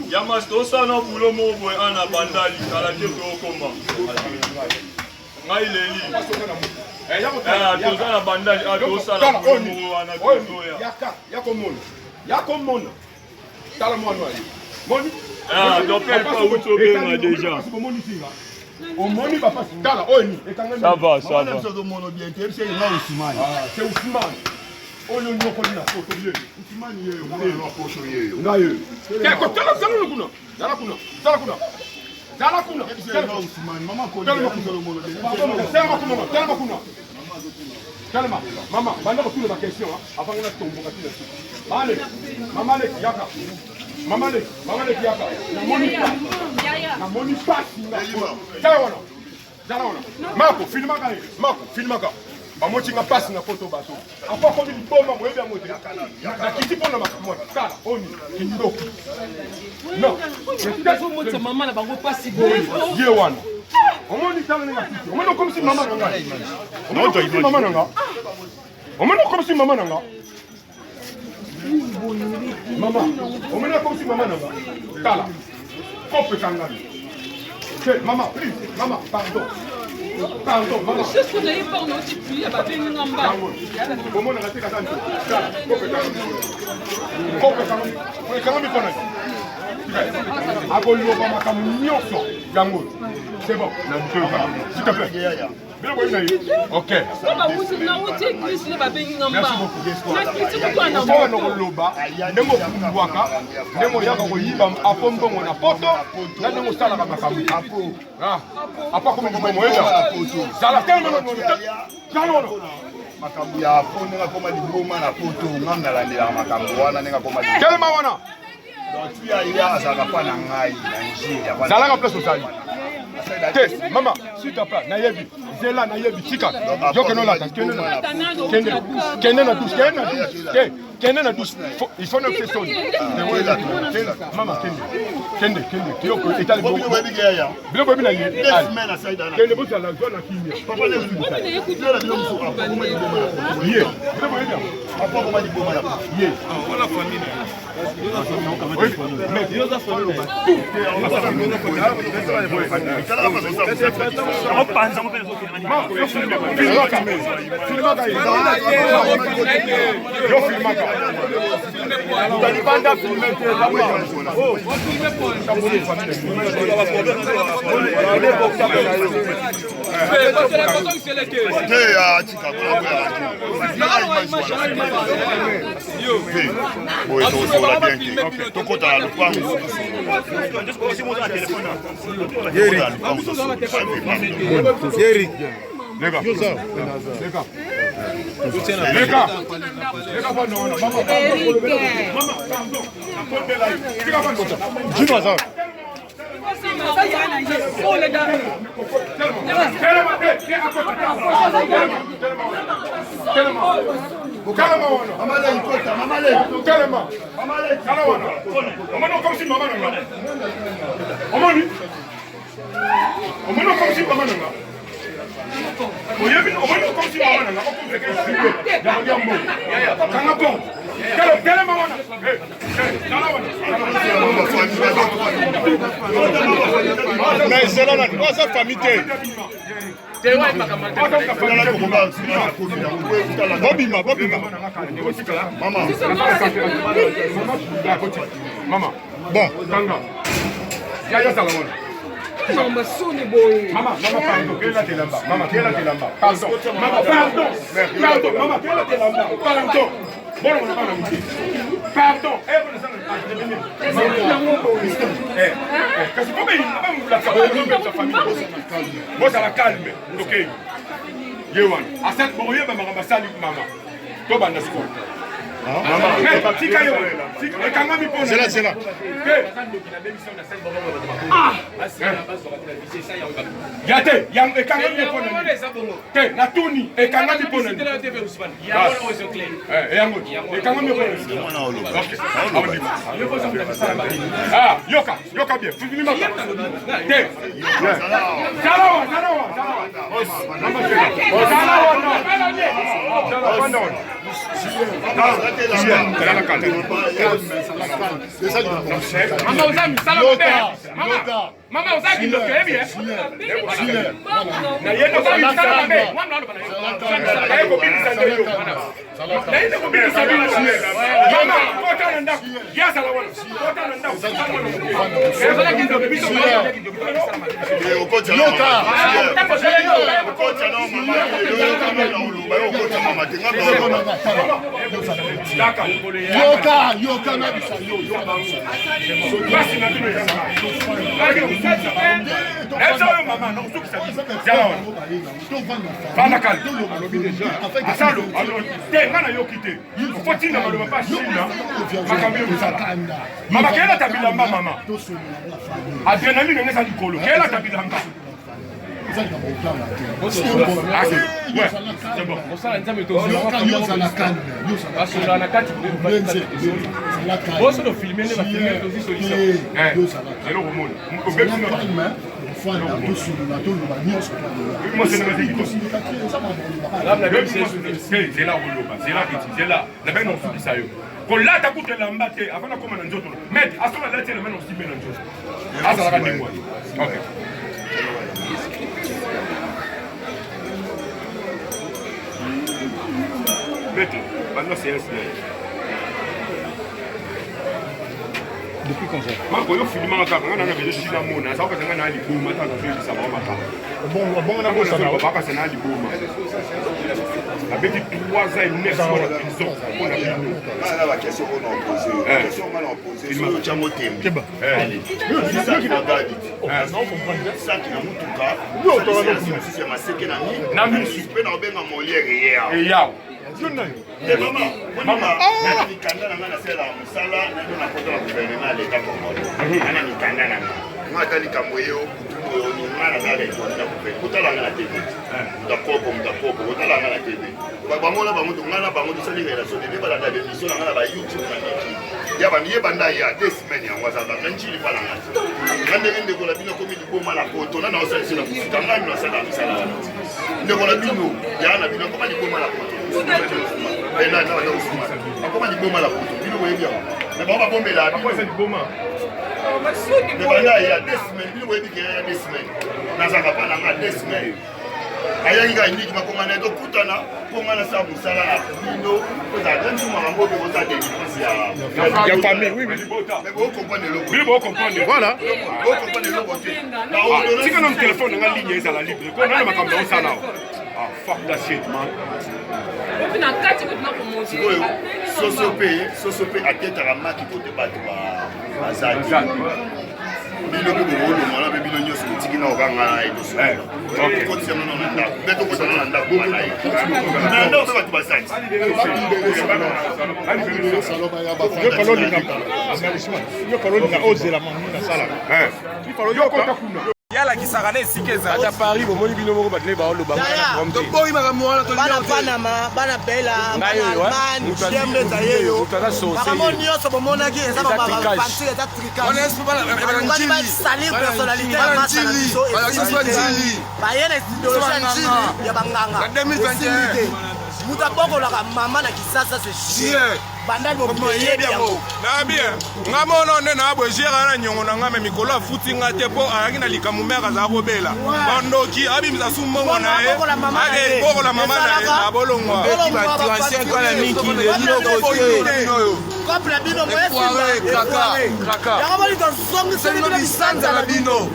ya mastosa na bulo mo boy ana bandali kala ke to koma ngai leli toza na bandali tosa na bulo mo ana to ya komona tala mwana wali moni dopel pa uto benga déjà omoni papa tala oni ça va ça va c'est Ousmane oyo nyoko lina foto ye Ousmane ye ngelo foto ye ngayo ke ko tala kuna Ousmane mama ko Calma, maman, banda ko tule ba question avant on a tombo ka tule. Allez, maman le yaka. Maman le yaka. Na moni pas. Jala wana. Marco, filma ka. Ba moti nga passe na photo bato. Apa ko ni bomba mo ebe moti. Na kiti pona makamwa. Kala, oni, kindo. Non. Je moti maman na bango passe boye. Ye wana. Omoni tala nga kiti. Omoni comme si maman nga. Omoni comme si maman nga. Omoni comme si maman nga. Maman, omoni comme si maman nga. Kala. Kope kangani. Okay, maman, please. Maman, pardon. Pardon, maman. Je suis allé par nos petits filles, elle va venir en bas. Comment on a raté la tante? Kope kangani. Kope kangani kona. Agolo ba makamu nyoso yango. C'est bon, s'il te plaît. Ok. Maman, s'il te plaît, nayebi, zela nayebi, tika. Yo que non là, kende na douche. Il faut ne pas sonner. Maman, kende. Yo que état le bon. Bilo bobi na ye. Kende bo za la zone kimia. Papa le bo. Ye. Bilo bobi na. Papa ko ma di boma ya. Ye. Voilà famille. Mais Dieu a fait Yeri. Les gars, dis-moi ça. Mais c'est là, sa famille. Maman. Bon, Mama soni boy. Maman, pardon, quelle est la lamba? Maman, quelle est la lamba? Pardon. Maman, pardon. Maman, quelle est la lamba? Pardon. Bon, on va pardon. Parce que comme il ça va calme. OK. Yewan. À cette moment, maman va saluer maman. Toi bande score. C'est là. Yate, yang ekanga mi pona. Te, na tuni, ekanga mi pona. Yango, ekanga mi pona. Ah, yoka bien. Fini ma. Te. Salawa. Mama uzami sala mama. Mama uzaki ndo kebi na yendo kwa sala mbe. Na yeko bili sandeyo. Na yendo kwa bili sandeyo. Mama kota nanda. Ya sala wana. Kota nanda. Sala kindo biso. Okocha. Okocha no mama. Okocha mama tinga. Yoka na bisa yo. Basi na bino ya. Maman, non, tout ça. Fala kal. Asalo, tengana yo kite. Faut-il ne pas china. Makambi yo sala. Mama kela tabila mama. Adrenaline ngesa likolo. Kela tabila mama. C'est bon. Osala nzambe to basura na kati boso do filmer ne ba filmer to solution Hello Romulo. kolata kutela mbate afana koma na nzoto met asoma lati le meno simbe na nzoto asa ka ndengwa okay Mettez, maintenant c'est un signe. Depuis quand ça? Marco, il faut filmer encore. On a vu des gens qui ça va faire un ali boum. Attends, on fait ça va pas. Bon, on a ça va pas c'est un ali boum. Avec 3 ans et 9 mois de prison. On a vu. Ah la question qu'on a posée. La question qu'on a posée. C'est le Tchamotem. C'est ça qui m'a dit. Non, comprendre ça qui a mutuka. Non, c'est ma séquence na mi super na benga Molière hier. Et ya. Mama, mikanda na ngana sela musala na ndo na kota na gouvernement l'État congolais. Ana mikanda na ngata likamweyo ngana dale na gouvernement. Kotala ngana TV. Mutakopo kotala ngana TV. Bangola bango ngana bango sali relation de ba la émission ngana ba YouTube na YouTube. Ya ba niye banda ya 2 semaines ya ngwaza ba kanchili pala ngati. Ngande ngende ko la bino komi liboma la poto na osala sela kusika ngana na sala misala. Ndeko la bino ya na bino koma liboma la poto. Là, comment il bombe la photo? Il le voyait bien. Mais bon, on va bomber là. Pourquoi il fait du bombe? Mais là, il y a 2 semaines. Il le voyait bien, il y a 2 semaines. Dans un rapport, il y a 2 semaines. Il y a une qui m'a commandé de Koutana. Comment on a ça pour ça là? Bino, vous avez un jour, vous avez des différences. Il y a famille, oui, mais mais vous comprenez le oui, vous comprenez. Voilà. Vous comprenez le côté. Si on a un téléphone, on a une ligne, ça la libre. On a un caméra, ça là. Ah, fuck that shit, man. Sosope aketaka maki kote bato bazali bino bibolo mwana be bino nyoso tiki na okanga edoso kotisa nono na ndako beto kotana na ndako bana yi na ndako bato bazali yo kolonga ozela mamuna sala yo kota kuna yala kisaka esikeza ata Paris bomoni bino moko batene baoloba to boyi makambo wana to bana Panama bana Bela bana Allemagne chembe zayeyo makambo nyonso bomonaki eza ba fancy eza trika on est pas ba salir personnalité ya masa na biso ba yena idéologie ya banganga 2021 muta boko la mama na kisasa c'est chier banda bo moye biango na bien ngamono ne na bojera na nyongo na ngame mikolo afuti ngate po ayaki na likamu mera za robela bandoki abimza sumbongo na ye ake boko la mama na ye abolongwa ba ancien kwa la miki le loko couple bino moye kaka ya ngabali to zongi c'est le bisanza la bino